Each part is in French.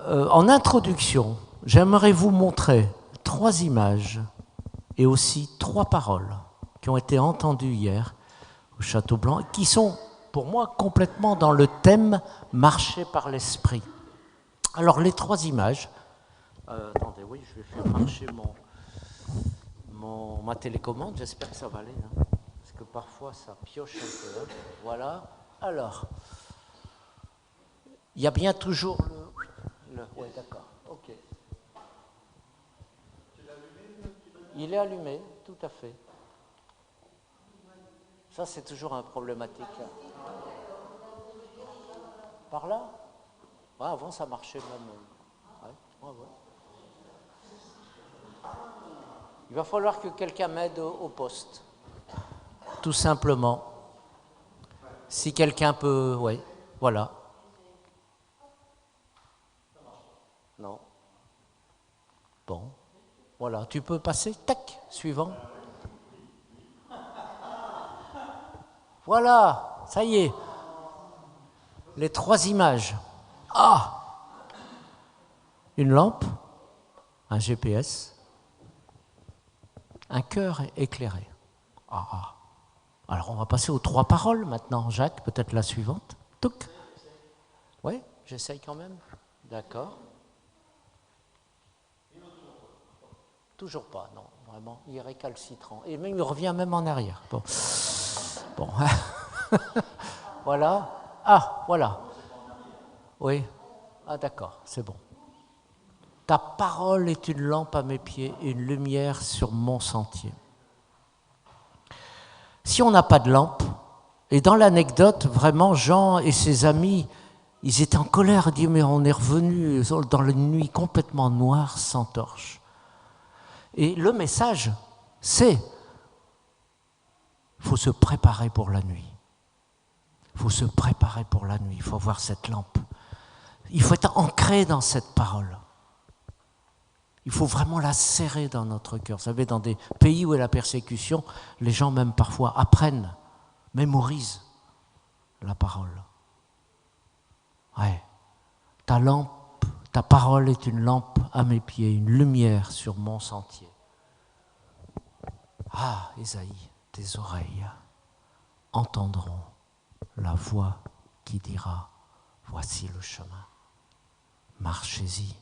En introduction, j'aimerais vous montrer 3 images et aussi 3 paroles qui ont été entendues hier au Château Blanc, qui sont pour moi complètement dans le thème « Marcher par l'esprit ». Alors les 3 images, attendez, oui, je vais faire marcher ma télécommande, j'espère que ça va aller, hein, parce que parfois ça pioche un peu. Hein. Voilà, alors, il y a bien toujours oui, d'accord, ok. Il est allumé, tout à fait. Ça, c'est toujours un problématique. Par là? Ouais, avant, ça marchait même. Ouais. Il va falloir que quelqu'un m'aide au poste. Tout simplement. Si quelqu'un peut... Oui, voilà. Non. Bon. Voilà, tu peux passer. Tac, suivant. Voilà, ça y est. Les 3 images. Ah! Une lampe, un GPS, un cœur éclairé. Ah. Alors on va passer aux 3 paroles maintenant. Jacques, peut-être la suivante. Touc. Oui, j'essaye quand même. D'accord. Toujours pas, non, vraiment. Il est récalcitrant. Et même, il revient même en arrière. Bon. Voilà. Ah, voilà. Oui. Ah, d'accord, c'est bon. Ta parole est une lampe à mes pieds et une lumière sur mon sentier. Si on n'a pas de lampe, et dans l'anecdote, vraiment, Jean et ses amis, ils étaient en colère, ils disent, mais on est revenu dans la nuit complètement noire, sans torche. Et le message, c'est, il faut se préparer pour la nuit. Il faut se préparer pour la nuit, il faut avoir cette lampe. Il faut être ancré dans cette parole. Il faut vraiment la serrer dans notre cœur. Vous savez, dans des pays où il y a la persécution, les gens même parfois apprennent, mémorisent la parole. Ouais. Ta lampe, ta parole est une lampe à mes pieds, une lumière sur mon sentier. Ah, Ésaïe, tes oreilles entendront la voix qui dira, voici le chemin, marchez-y.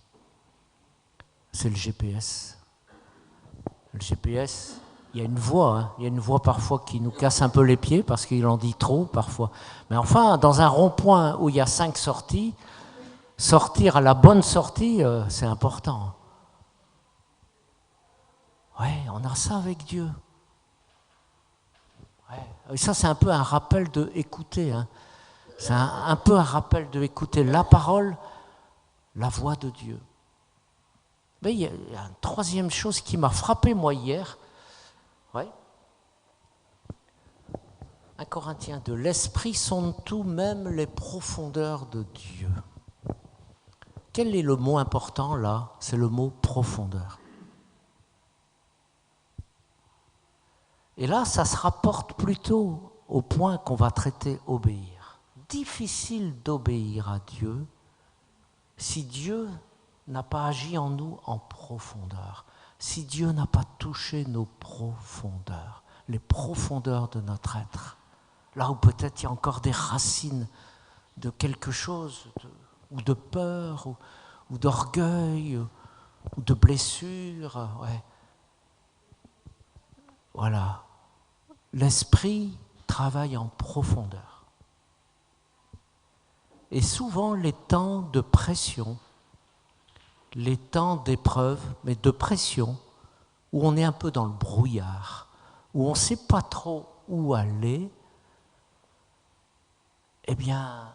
C'est le GPS. Le GPS, il y a une voix, hein. Il y a une voix parfois qui nous casse un peu les pieds parce qu'il en dit trop parfois. Mais enfin, dans un rond-point où il y a 5 sorties, sortir à la bonne sortie, c'est important. Ouais, on a ça avec Dieu. Ouais. Et ça, c'est un peu un rappel de écouter. Hein. C'est un peu un rappel de écouter la parole, la voix de Dieu. Mais il y a une 3e chose qui m'a frappé, moi, hier. Ouais. 1 Corinthiens 2. L'esprit sonde tout, même les profondeurs de Dieu. Quel est le mot important là? C'est le mot profondeur. Et là, ça se rapporte plutôt au point qu'on va traiter obéir. Difficile d'obéir à Dieu si Dieu n'a pas agi en nous en profondeur, si Dieu n'a pas touché nos profondeurs, les profondeurs de notre être, là où peut-être il y a encore des racines de quelque chose, ou de peur, ou d'orgueil, ou de blessure. Ouais. Voilà. L'esprit travaille en profondeur. Et souvent, les temps de pression, les temps d'épreuve, mais de pression, où on est un peu dans le brouillard, où on ne sait pas trop où aller, eh bien,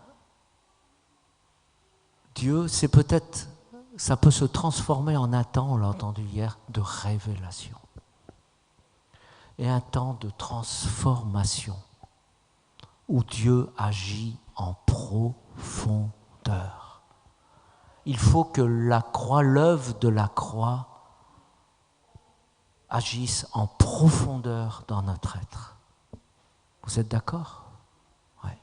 Dieu, c'est peut-être, ça peut se transformer en un temps, on l'a entendu hier, de révélation. Et un temps de transformation, où Dieu agit en profondeur. Il faut que la croix, l'œuvre de la croix, agisse en profondeur dans notre être. Vous êtes d'accord? Ouais.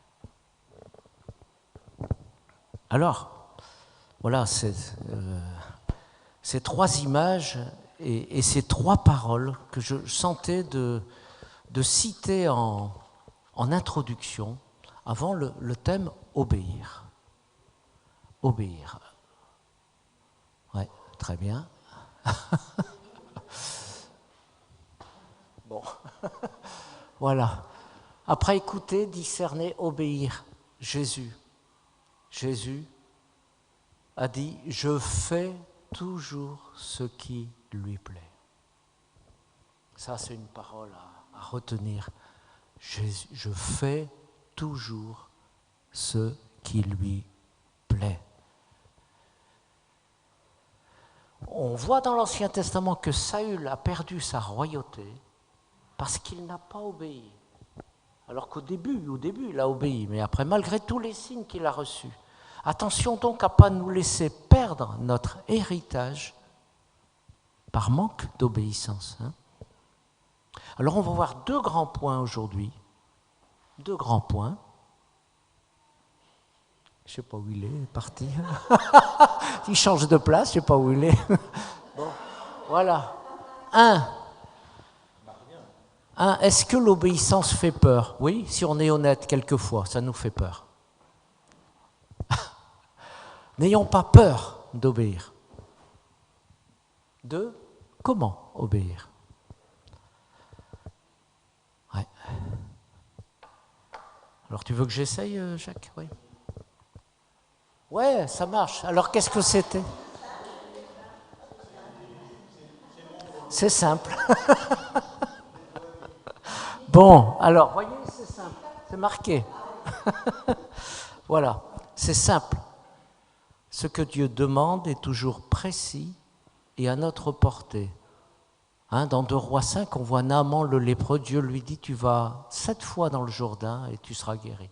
Alors, voilà, ces trois images et ces trois paroles que je sentais de citer en introduction avant le thème obéir. Obéir. Ouais, très bien. Bon. Voilà. Après écouter, discerner, obéir. Jésus a dit « Je fais toujours ce qui lui plaît ». Ça, c'est une parole à retenir. Jésus, je fais toujours ce qui lui plaît. On voit dans l'Ancien Testament que Saül a perdu sa royauté parce qu'il n'a pas obéi. Alors qu'au début, il a obéi, mais après, malgré tous les signes qu'il a reçus. Attention donc à ne pas nous laisser perdre notre héritage par manque d'obéissance. Alors on va voir deux grands points aujourd'hui. Deux grands points. Je ne sais pas où il est parti. Il change de place, je ne sais pas où il est. Bon, voilà. Est-ce que l'obéissance fait peur? Oui, si on est honnête, quelquefois, ça nous fait peur. N'ayons pas peur d'obéir. Comment obéir? Ouais. Alors tu veux que j'essaye, Jacques? Oui. Ouais, ça marche. Alors qu'est-ce que c'était? C'est simple. Bon, alors, voyez, c'est simple. C'est marqué. Voilà, c'est simple. Ce que Dieu demande est toujours précis et à notre portée. Dans 2 Rois 5, on voit Naaman le lépreux. Dieu lui dit, tu vas 7 fois dans le Jourdain et tu seras guéri.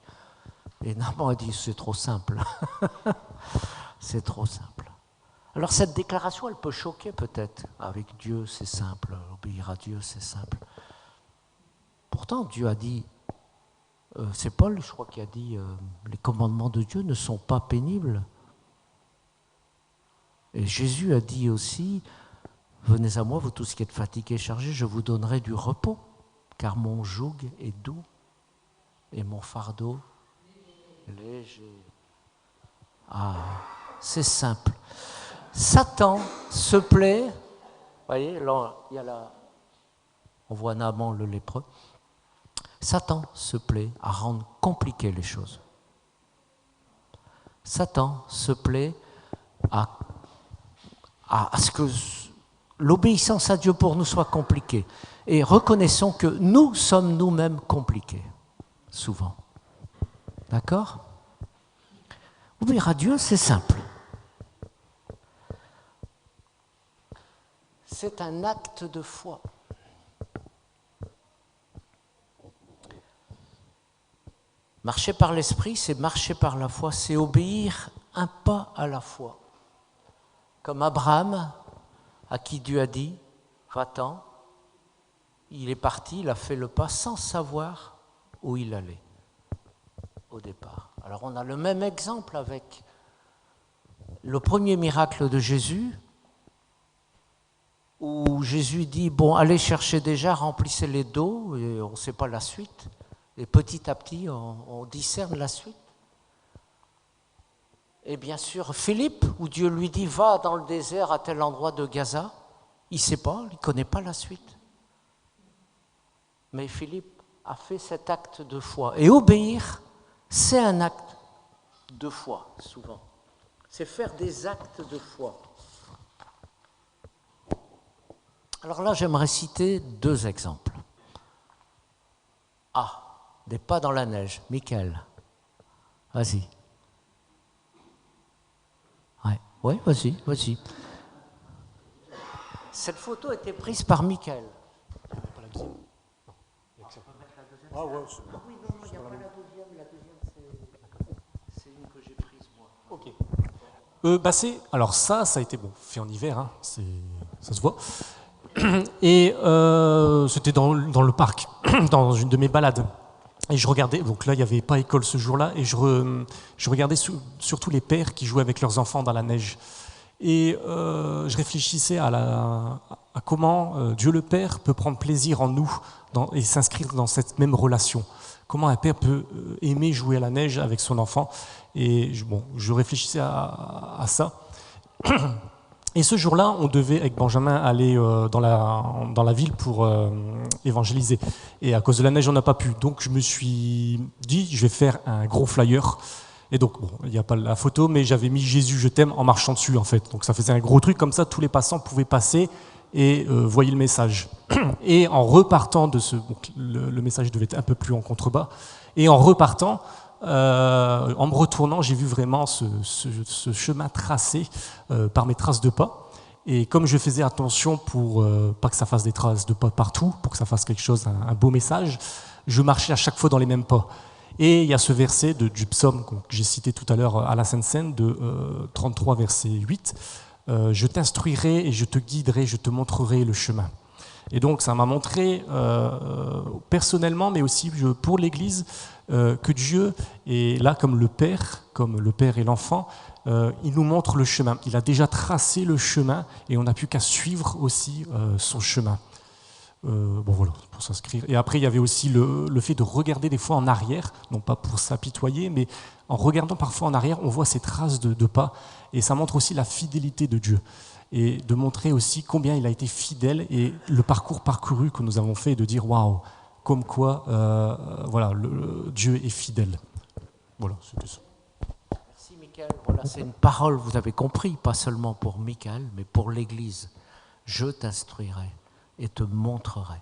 Et Naaman a dit, c'est trop simple. C'est trop simple. Alors cette déclaration, elle peut choquer peut-être. Avec Dieu, c'est simple. Obéir à Dieu, c'est simple. Pourtant, Dieu a dit, c'est Paul, je crois, qui a dit, les commandements de Dieu ne sont pas pénibles. Et Jésus a dit aussi, venez à moi, vous tous qui êtes fatigués et chargés, je vous donnerai du repos, car mon joug est doux et mon fardeau léger. Ah, c'est simple. Satan se plaît, vous voyez, là, il y a on voit Naaman le lépreux. Satan se plaît à rendre compliquées les choses. Satan se plaît à ce que l'obéissance à Dieu pour nous soit compliquée. Et reconnaissons que nous sommes nous-mêmes compliqués, souvent. D'accord? Obéir à Dieu, c'est simple. C'est un acte de foi. Marcher par l'esprit, c'est marcher par la foi, c'est obéir un pas à la fois. Comme Abraham, à qui Dieu a dit, va-t'en, il est parti, il a fait le pas sans savoir où il allait au départ. Alors on a le même exemple avec le premier miracle de Jésus, où Jésus dit, bon, allez chercher déjà, remplissez-les d'eau, et on ne sait pas la suite. Et petit à petit, on discerne la suite. Et bien sûr, Philippe, où Dieu lui dit, va dans le désert à tel endroit de Gaza, il ne sait pas, il ne connaît pas la suite. Mais Philippe a fait cet acte de foi. Et obéir, c'est un acte de foi, souvent. C'est faire des actes de foi. Alors là, j'aimerais citer 2 exemples. Des pas dans la neige. Michael, vas-y. Ouais, vas-y. Cette photo a été prise par Michael. Pas la deuxième. On peut mettre la deuxième. Ah ouais, Oui, non, il n'y a pas la deuxième. La deuxième, c'est une que j'ai prise moi. Ok. Alors ça a été fait en hiver, hein, ça se voit. Et c'était dans le parc, dans une de mes balades. Et je regardais, donc là il n'y avait pas école ce jour-là, et je regardais surtout les pères qui jouaient avec leurs enfants dans la neige. Et je réfléchissais à comment Dieu le Père peut prendre plaisir en nous et s'inscrire dans cette même relation. Comment un père peut aimer jouer à la neige avec son enfant. Et je réfléchissais à ça. Et ce jour-là, on devait, avec Benjamin, aller dans la ville pour évangéliser. Et à cause de la neige, on n'a pas pu. Donc je me suis dit, je vais faire un gros flyer. Et donc, il n'y a pas la photo, mais j'avais mis Jésus, je t'aime en marchant dessus, en fait. Donc ça faisait un gros truc, comme ça, tous les passants pouvaient passer et voyaient le message. Et en repartant de le message devait être un peu plus en contrebas. Et en repartant, en me retournant, j'ai vu vraiment ce chemin tracé par mes traces de pas. Et comme je faisais attention pour pas que ça fasse des traces de pas partout, pour que ça fasse quelque chose, un beau message, je marchais à chaque fois dans les mêmes pas. Et il y a ce verset du psaume que j'ai cité tout à l'heure à la Sainte Seine, de 33, verset 8. Je t'instruirai et je te guiderai, je te montrerai le chemin. Et donc ça m'a montré personnellement, mais aussi pour l'Église, que Dieu est là comme le Père et l'enfant. Il nous montre le chemin. Il a déjà tracé le chemin et on n'a plus qu'à suivre aussi son chemin. Voilà, pour s'inscrire. Et après, il y avait aussi le fait de regarder des fois en arrière, non pas pour s'apitoyer, mais en regardant parfois en arrière, on voit ces traces de pas, et ça montre aussi la fidélité de Dieu, et de montrer aussi combien il a été fidèle, et le parcours parcouru que nous avons fait, de dire waouh, comme quoi, voilà, Dieu est fidèle. Voilà, c'était ça. Merci Michael. Voilà, c'est une parole, vous avez compris, pas seulement pour Michael, mais pour l'Église. Je t'instruirai et te montrerai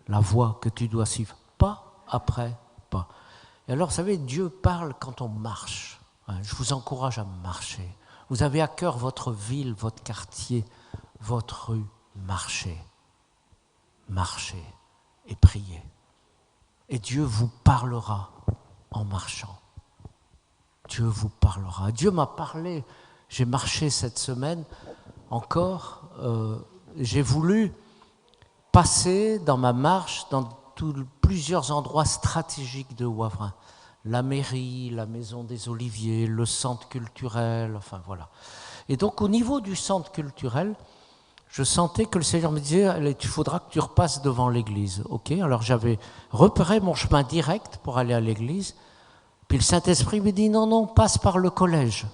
la voie que tu dois suivre, pas après pas. Et alors, vous savez, Dieu parle quand on marche. Je vous encourage à marcher. Vous avez à cœur votre ville, votre quartier, votre rue. Marchez. Marchez et priez. Et Dieu vous parlera en marchant. Dieu vous parlera. Dieu m'a parlé. J'ai marché cette semaine encore. J'ai voulu passer dans ma marche dans plusieurs endroits stratégiques de Wavrin. La mairie, la maison des Oliviers, le centre culturel, enfin voilà. Et donc au niveau du centre culturel, je sentais que le Seigneur me disait, il faudra que tu repasses devant l'église. Ok, alors j'avais repéré mon chemin direct pour aller à l'église, puis le Saint-Esprit me dit, non, passe par le collège.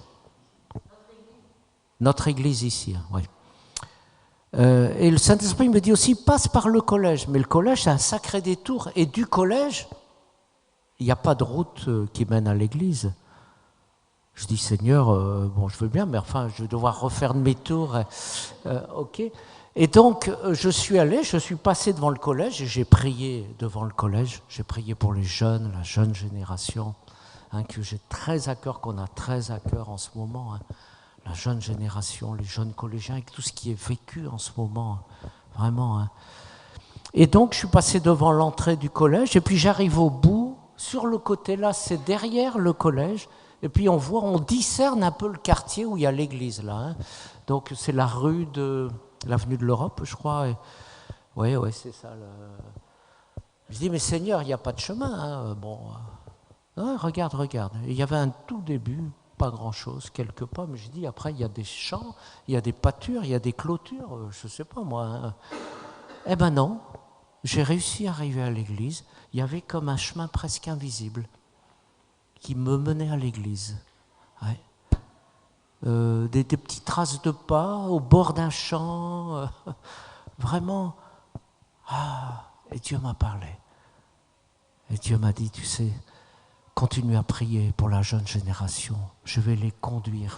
Notre église ici, oui. Et le Saint-Esprit me dit aussi, passe par le collège. Mais le collège, c'est un sacré détour. Et du collège, il n'y a pas de route qui mène à l'église. Je dis, Seigneur, je veux bien, mais enfin, je vais devoir refaire demi-tour. Ok. Et donc, je suis passé devant le collège et j'ai prié devant le collège. J'ai prié pour les jeunes, la jeune génération, que j'ai très à cœur, qu'on a très à cœur en ce moment. La jeune génération, les jeunes collégiens, avec tout ce qui est vécu en ce moment, vraiment. Et donc, je suis passé devant l'entrée du collège, et puis j'arrive au bout, sur le côté là, c'est derrière le collège, et puis on discerne un peu le quartier où il y a l'église là. Donc, c'est la rue de l'avenue de l'Europe, je crois. Oui, c'est ça. Je dis, mais Seigneur, il n'y a pas de chemin. Regarde. Et il y avait un tout début. Pas grand-chose, quelques pas, mais je dis, après, il y a des champs, il y a des pâtures, il y a des clôtures, je ne sais pas moi. Eh ben non, j'ai réussi à arriver à l'église. Il y avait comme un chemin presque invisible qui me menait à l'église. Ouais. Des petites traces de pas au bord d'un champ. Vraiment. Et Dieu m'a parlé. Et Dieu m'a dit, tu sais, continue à prier pour la jeune génération. Je vais les conduire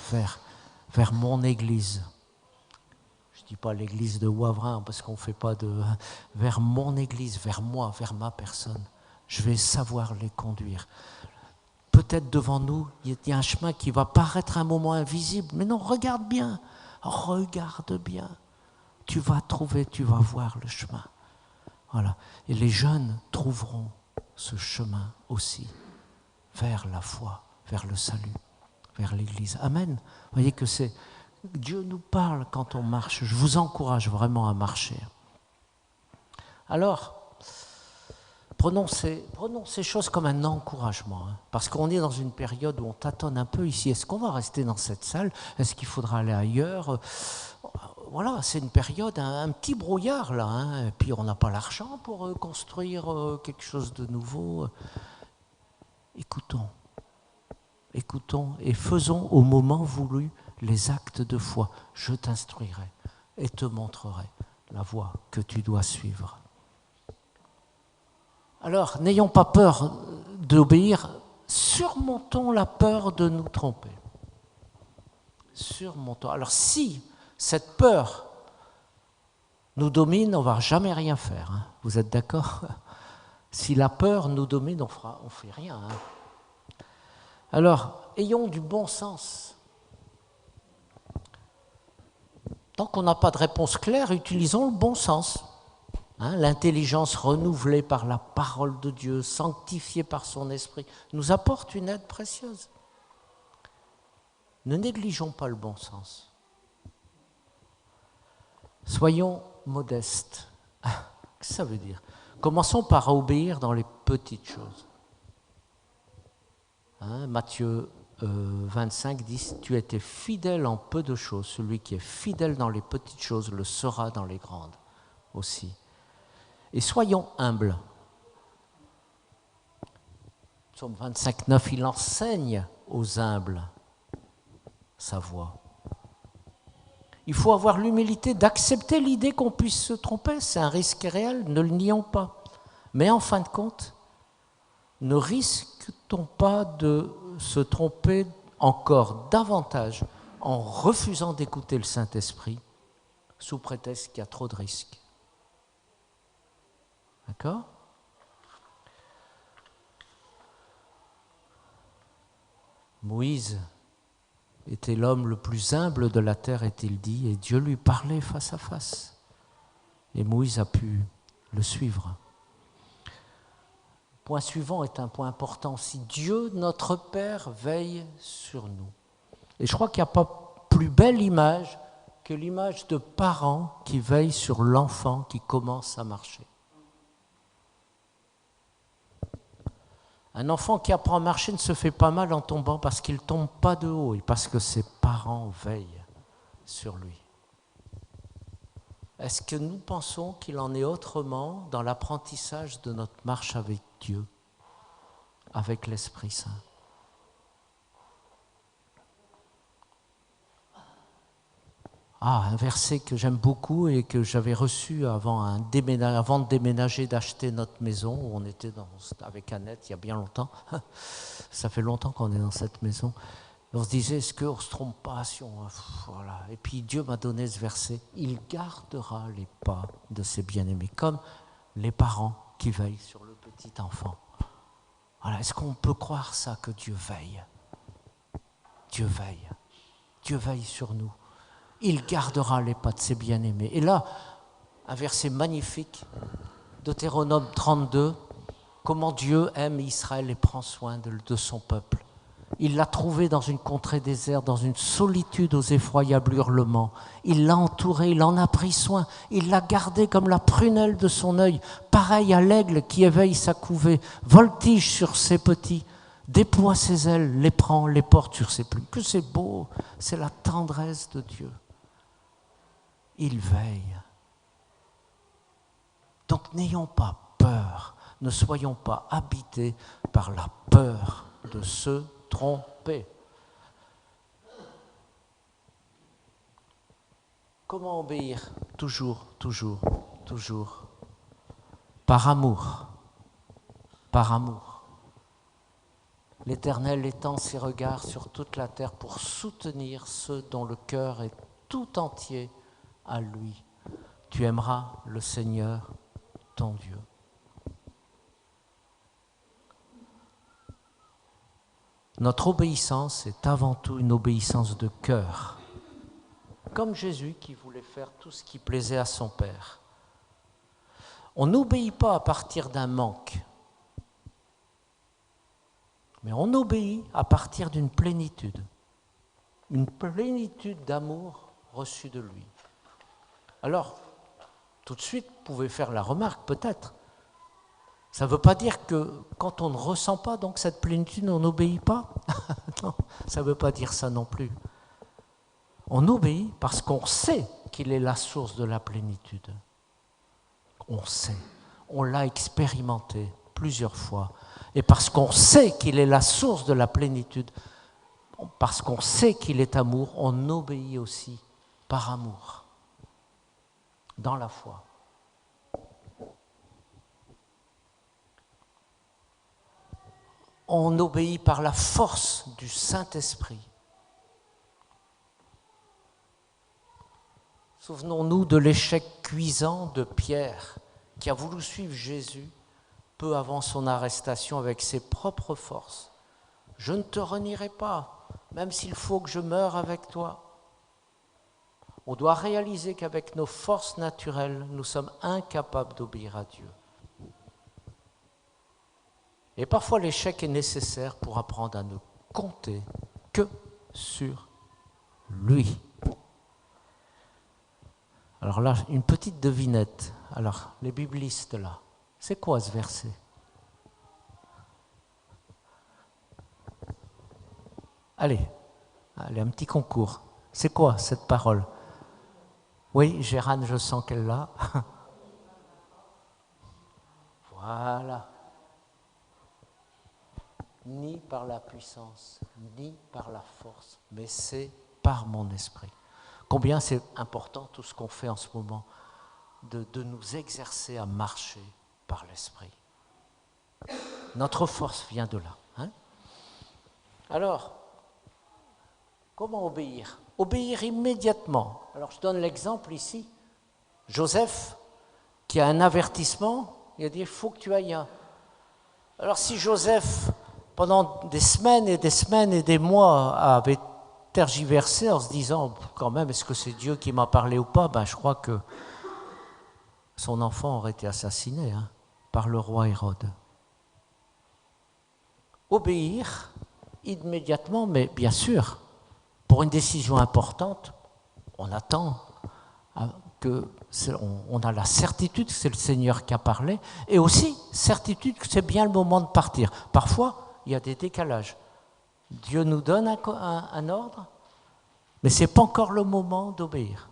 vers mon église. Je ne dis pas l'église de Wavrin, parce qu'on ne fait pas de... Vers mon église, vers moi, vers ma personne. Je vais savoir les conduire. Peut-être devant nous, il y a un chemin qui va paraître un moment invisible. Mais non, regarde bien. Tu vas trouver, tu vas voir le chemin. Voilà. Et les jeunes trouveront ce chemin aussi. Vers la foi, vers le salut, vers l'Église. Amen. Vous voyez que Dieu nous parle quand on marche. Je vous encourage vraiment à marcher. Alors, Prenons ces choses comme un encouragement, hein, parce qu'on est dans une période où on tâtonne un peu ici. Est-ce qu'on va rester dans cette salle? Est-ce qu'il faudra aller ailleurs? Voilà, c'est une période, un petit brouillard là, hein, et puis on n'a pas l'argent pour construire quelque chose de nouveau. Écoutons et faisons au moment voulu les actes de foi. Je t'instruirai et te montrerai la voie que tu dois suivre. Alors, n'ayons pas peur d'obéir, surmontons la peur de nous tromper. Surmontons. Alors, si cette peur nous domine, on ne va jamais rien faire. Hein. Vous êtes d'accord? Si la peur nous domine, on ne fait rien. Hein. Alors, ayons du bon sens. Tant qu'on n'a pas de réponse claire, utilisons le bon sens. Hein, l'intelligence renouvelée par la parole de Dieu, sanctifiée par son esprit, nous apporte une aide précieuse. Ne négligeons pas le bon sens. Soyons modestes. Qu'est-ce que ça veut dire? Commençons par obéir dans les petites choses. Hein, Matthieu 25 dit « Tu étais fidèle en peu de choses. Celui qui est fidèle dans les petites choses le sera dans les grandes aussi. » Et soyons humbles. Psaume 25, 9, il enseigne aux humbles sa voie. Il faut avoir l'humilité d'accepter l'idée qu'on puisse se tromper. C'est un risque réel, ne le nions pas. Mais en fin de compte, ne risque-t-on pas de se tromper encore davantage en refusant d'écouter le Saint-Esprit sous prétexte qu'il y a trop de risques? D'accord? Moïse était l'homme le plus humble de la terre, est-il dit, et Dieu lui parlait face à face. Et Moïse a pu le suivre. Le point suivant est un point important. Si Dieu, notre Père, veille sur nous. Et je crois qu'il n'y a pas plus belle image que l'image de parents qui veillent sur l'enfant qui commence à marcher. Un enfant qui apprend à marcher ne se fait pas mal en tombant parce qu'il ne tombe pas de haut et parce que ses parents veillent sur lui. Est-ce que nous pensons qu'il en est autrement dans l'apprentissage de notre marche avec Dieu, avec l'Esprit Saint? Un verset que j'aime beaucoup et que j'avais reçu avant de déménager, d'acheter notre maison, où on était avec Annette il y a bien longtemps. Ça fait longtemps qu'on est dans cette maison. Et on se disait, est-ce qu'on ne se trompe pas si on... Voilà. Et puis Dieu m'a donné ce verset. Il gardera les pas de ses bien-aimés, comme les parents qui veillent sur le petit enfant. Voilà. Est-ce qu'on peut croire ça, que Dieu veille? Dieu veille. Dieu veille sur nous. Il gardera les pas de ses bien-aimés. Et là, un verset magnifique, Deutéronome 32, comment Dieu aime Israël et prend soin de son peuple. Il l'a trouvé dans une contrée déserte, dans une solitude aux effroyables hurlements. Il l'a entouré, il en a pris soin. Il l'a gardé comme la prunelle de son œil, pareil à l'aigle qui éveille sa couvée, voltige sur ses petits, déploie ses ailes, les prend, les porte sur ses plumes. Que c'est beau, c'est la tendresse de Dieu. Il veille. Donc n'ayons pas peur, ne soyons pas habités par la peur de se tromper. Comment obéir? Toujours. Par amour. Par amour. L'Éternel étend ses regards sur toute la terre pour soutenir ceux dont le cœur est tout entier à lui. Tu aimeras le Seigneur, ton Dieu. Notre obéissance est avant tout une obéissance de cœur, comme Jésus qui voulait faire tout ce qui plaisait à son Père. On n'obéit pas à partir d'un manque, mais on obéit à partir d'une plénitude d'amour reçu de lui. Alors, tout de suite, vous pouvez faire la remarque peut-être, Ça ne veut pas dire que quand on ne ressent pas donc cette plénitude, on n'obéit pas. Non, ça ne veut pas dire ça non plus. On obéit parce qu'on sait qu'il est la source de la plénitude. On sait, on l'a expérimenté plusieurs fois. Et parce qu'on sait qu'il est la source de la plénitude, parce qu'on sait qu'il est amour, on obéit aussi par amour, dans la foi. On obéit par la force du Saint-Esprit. Souvenons-nous de l'échec cuisant de Pierre, qui a voulu suivre Jésus peu avant son arrestation avec ses propres forces. « Je ne te renierai pas, même s'il faut que je meure avec toi. » On doit réaliser qu'avec nos forces naturelles, nous sommes incapables d'obéir à Dieu. Et parfois, l'échec est nécessaire pour apprendre à ne compter que sur lui. Alors là, une petite devinette. Alors, les biblistes là, c'est quoi ce verset? Allez, un petit concours. C'est quoi cette parole? Oui, Gérane, je sens qu'elle l'a. Voilà. Ni par la puissance, ni par la force, mais c'est par mon esprit. Combien c'est important tout ce qu'on fait en ce moment, de nous exercer à marcher par l'esprit. Notre force vient de là. Hein? Alors, comment obéir? Obéir immédiatement. Alors, je donne l'exemple ici. Joseph, qui a un avertissement, il a dit, il faut que tu ailles. Alors, si Joseph, pendant des semaines et des semaines et des mois, avait tergiversé en se disant, quand même, est-ce que c'est Dieu qui m'a parlé ou pas? Ben, je crois que son enfant aurait été assassiné par le roi Hérode. Obéir immédiatement, mais bien sûr, pour une décision importante, on attend on a la certitude que c'est le Seigneur qui a parlé, et aussi certitude que c'est bien le moment de partir. Parfois, il y a des décalages. Dieu nous donne un ordre, mais ce n'est pas encore le moment d'obéir.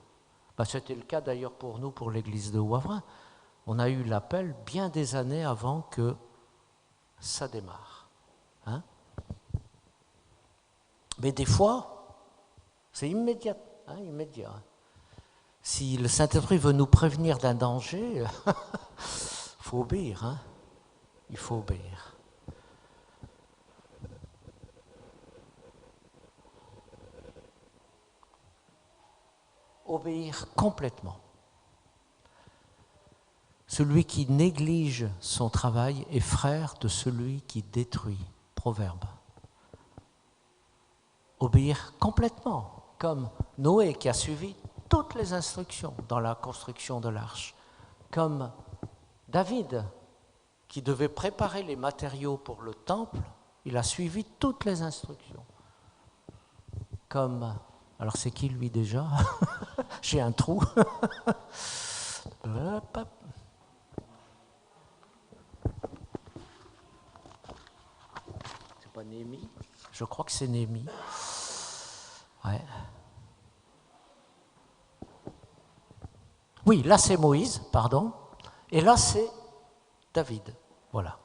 Ben, c'était le cas d'ailleurs pour nous, pour l'église de Wavrin. On a eu l'appel bien des années avant que ça démarre. Hein? Mais des fois, c'est immédiat. Immédiat. Si le Saint-Esprit veut nous prévenir d'un danger, il faut obéir. Hein? Il faut obéir. Obéir complètement. Celui qui néglige son travail est frère de celui qui détruit. Proverbe. Obéir complètement, comme Noé qui a suivi toutes les instructions dans la construction de l'arche, comme David qui devait préparer les matériaux pour le temple, il a suivi toutes les instructions. Comme, alors c'est qui lui déjà? J'ai un trou. C'est pas Néhémie? Je crois que c'est Néhémie. Ouais. Oui, là c'est Moïse, pardon. Et là c'est David. Voilà.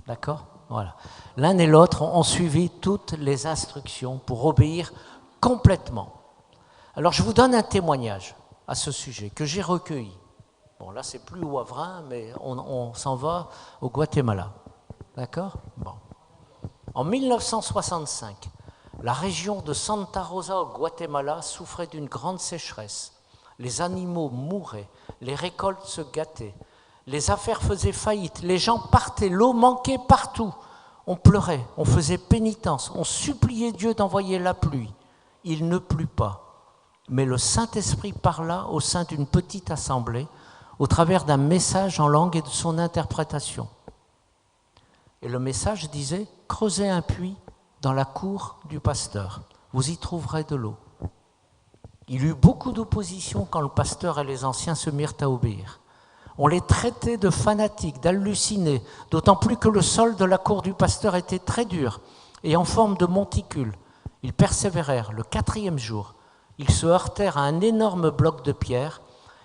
D'accord? Voilà. L'un et l'autre ont suivi toutes les instructions pour obéir complètement. Alors je vous donne un témoignage à ce sujet que j'ai recueilli. Bon, là c'est plus au Wavrin, mais on s'en va au Guatemala. D'accord? Bon. En 1965, la région de Santa Rosa au Guatemala souffrait d'une grande sécheresse. Les animaux mouraient, les récoltes se gâtaient, les affaires faisaient faillite, les gens partaient, l'eau manquait partout. On pleurait, on faisait pénitence, on suppliait Dieu d'envoyer la pluie. Il ne plut pas. Mais le Saint-Esprit parla au sein d'une petite assemblée au travers d'un message en langue et de son interprétation. Et le message disait « Creusez un puits dans la cour du pasteur, vous y trouverez de l'eau. » Il y eut beaucoup d'opposition quand le pasteur et les anciens se mirent à obéir. On les traitait de fanatiques, d'hallucinés, d'autant plus que le sol de la cour du pasteur était très dur et en forme de monticule. Ils persévérèrent. Le 4e jour, ils se heurtèrent à un énorme bloc de pierre.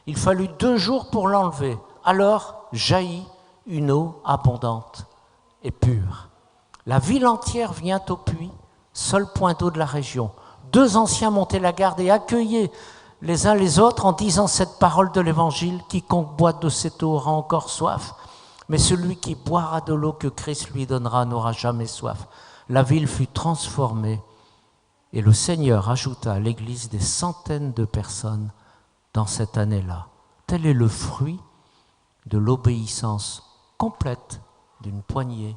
Il fallut 2 jours pour l'enlever. Alors jaillit une eau abondante et pure. La ville entière vient au puits, seul point d'eau de la région. 2 anciens montaient la garde et accueillaient les uns les autres en disant cette parole de l'Évangile. Quiconque boit de cette eau aura encore soif, mais celui qui boira de l'eau que Christ lui donnera n'aura jamais soif. La ville fut transformée et le Seigneur ajouta à l'Église des centaines de personnes dans cette année-là. Tel est le fruit de l'obéissance complète d'une poignée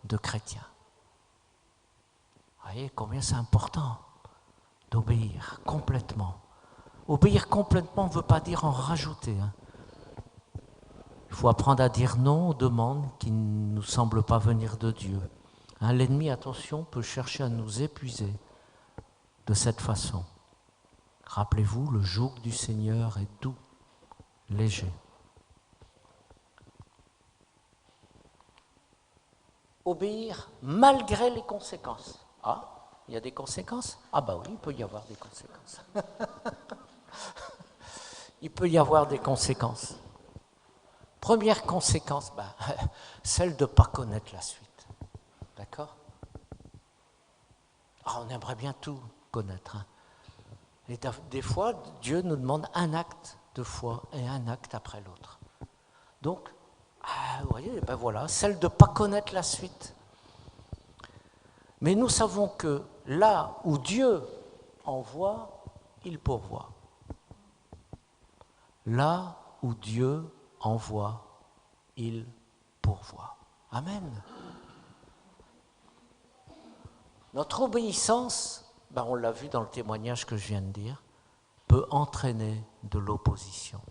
de chrétiens. Vous voyez combien c'est important d'obéir complètement. Obéir complètement ne veut pas dire en rajouter. Il faut apprendre à dire non aux demandes qui ne nous semblent pas venir de Dieu. L'ennemi, attention, peut chercher à nous épuiser de cette façon. Rappelez-vous, le joug du Seigneur est doux, léger. Obéir malgré les conséquences. Ah, il y a des conséquences? Ah bah oui, il peut y avoir des conséquences. Il peut y avoir des conséquences. Première conséquence, celle de ne pas connaître la suite. D'accord? On aimerait bien tout connaître. Et des fois, Dieu nous demande un acte de foi et un acte après l'autre. Donc, vous voyez, voilà, celle de ne pas connaître la suite. Mais nous savons que là où Dieu envoie, il pourvoit. Là où Dieu envoie, il pourvoit. Amen. Notre obéissance, on l'a vu dans le témoignage que je viens de dire, peut entraîner de l'opposition.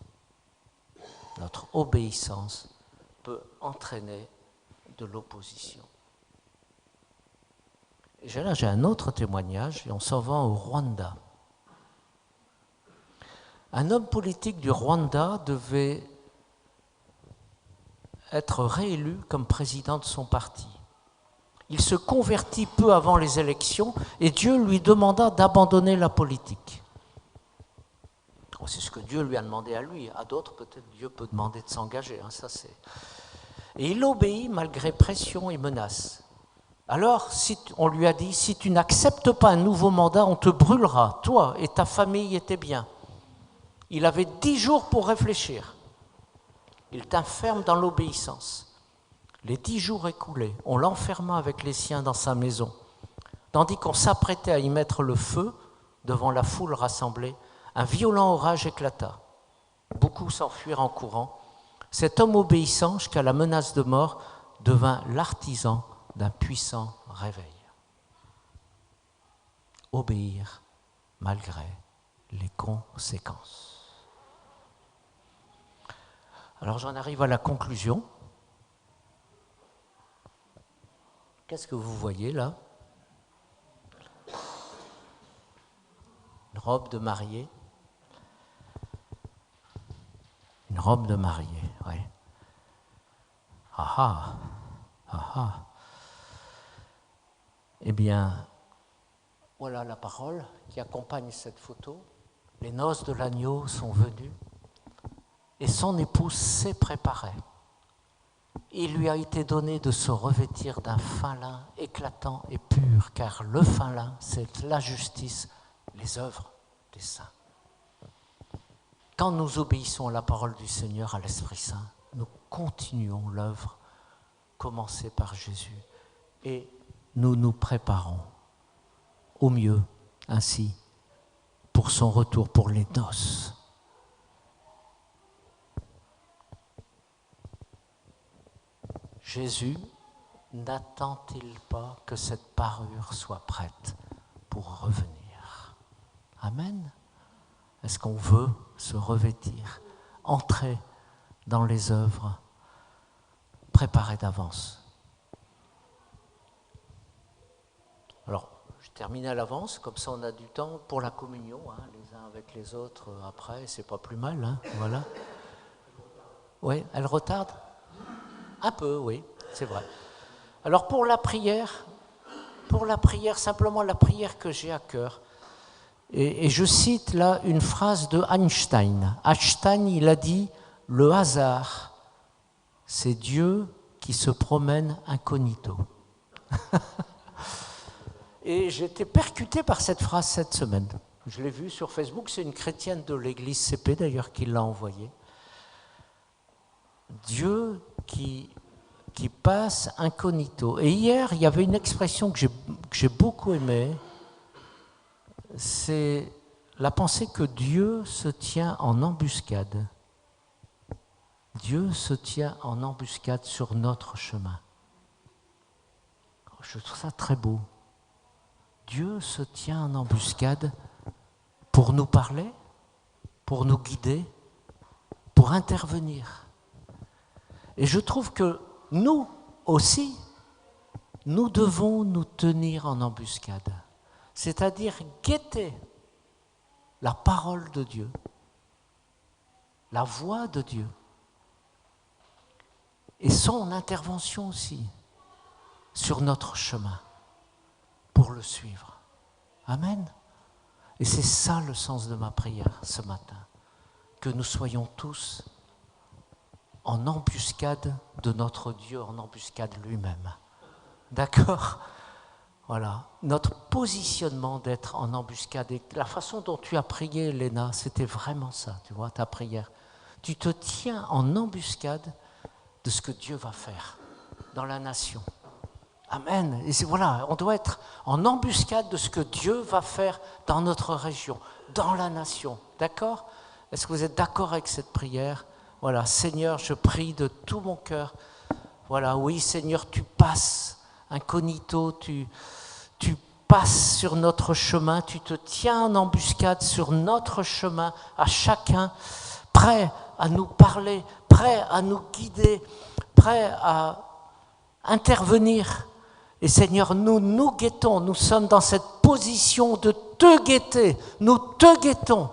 Notre obéissance peut entraîner de l'opposition. Et là, j'ai un autre témoignage, et on s'en va au Rwanda. Un homme politique du Rwanda devait être réélu comme président de son parti. Il se convertit peu avant les élections et Dieu lui demanda d'abandonner la politique. C'est ce que Dieu lui a demandé à lui. À d'autres, peut-être Dieu peut demander de s'engager. Et il obéit malgré pression et menaces. Alors, on lui a dit, si tu n'acceptes pas un nouveau mandat, on te brûlera, toi et ta famille et tes biens. Il avait 10 jours pour réfléchir. Il tint ferme dans l'obéissance. Les 10 jours écoulés, on l'enferma avec les siens dans sa maison. Tandis qu'on s'apprêtait à y mettre le feu devant la foule rassemblée, un violent orage éclata. Beaucoup s'enfuirent en courant. Cet homme obéissant jusqu'à la menace de mort devint l'artisan d'un puissant réveil. Obéir malgré les conséquences. Alors j'en arrive à la conclusion. Qu'est-ce que vous voyez là? Une robe de mariée. Une robe de mariée, oui. Ah ah. Eh bien, voilà la parole qui accompagne cette photo. Les noces de l'agneau sont venues et son épouse s'est préparée. Il lui a été donné de se revêtir d'un fin lin éclatant et pur, car le fin lin, c'est la justice, les œuvres des saints. Quand nous obéissons à la parole du Seigneur, à l'Esprit Saint, nous continuons l'œuvre commencée par Jésus et nous nous préparons au mieux ainsi pour son retour, pour les noces. Jésus n'attend-il pas que cette parure soit prête pour revenir? Amen. Est-ce qu'on veut se revêtir, entrer dans les œuvres préparées d'avance? Alors, je termine à l'avance, comme ça on a du temps pour la communion, les uns avec les autres après, c'est pas plus mal, voilà. Oui, elle retarde? Un peu, oui, c'est vrai. Alors pour la prière, simplement la prière que j'ai à cœur, et je cite là une phrase de Einstein. Einstein, il a dit « Le hasard, c'est Dieu qui se promène incognito ». Et j'ai été percuté par cette phrase cette semaine. Je l'ai vue sur Facebook, c'est une chrétienne de l'église CP d'ailleurs qui l'a envoyée. Dieu qui passe incognito. Et hier, il y avait une expression que j'ai beaucoup aimée, c'est la pensée que Dieu se tient en embuscade. Dieu se tient en embuscade sur notre chemin. Je trouve ça très beau. Dieu se tient en embuscade pour nous parler, pour nous guider, pour intervenir. Et je trouve que nous aussi, nous devons nous tenir en embuscade, c'est-à-dire guetter la parole de Dieu, la voix de Dieu, et son intervention aussi sur notre chemin, pour le suivre. Amen. Et c'est ça le sens de ma prière ce matin, que nous soyons tous en embuscade de notre Dieu, en embuscade lui-même. D'accord ? Voilà. Notre positionnement d'être en embuscade. Et la façon dont tu as prié, Léna, c'était vraiment ça, tu vois, ta prière. Tu te tiens en embuscade de ce que Dieu va faire dans la nation. Amen. Et voilà, on doit être en embuscade de ce que Dieu va faire dans notre région, dans la nation. D'accord ? Est-ce que vous êtes d'accord avec cette prière ? Voilà, Seigneur, je prie de tout mon cœur. Voilà, oui, Seigneur, tu passes incognito, tu passes sur notre chemin, tu te tiens en embuscade sur notre chemin, à chacun, prêt à nous parler, prêt à nous guider, prêt à intervenir. Et Seigneur, nous guettons, nous sommes dans cette position de te guetter, nous te guettons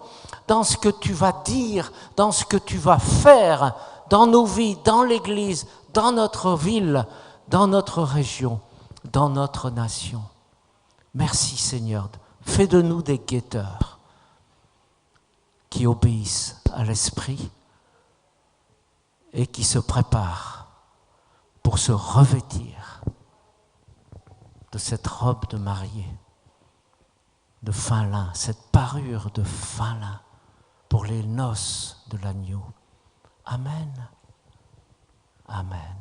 dans ce que tu vas dire, dans ce que tu vas faire dans nos vies, dans l'Église, dans notre ville, dans notre région, dans notre nation. Merci Seigneur, fais de nous des guetteurs qui obéissent à l'Esprit et qui se préparent pour se revêtir de cette robe de mariée, de fin lin, cette parure de fin lin pour les noces de l'agneau. Amen. Amen.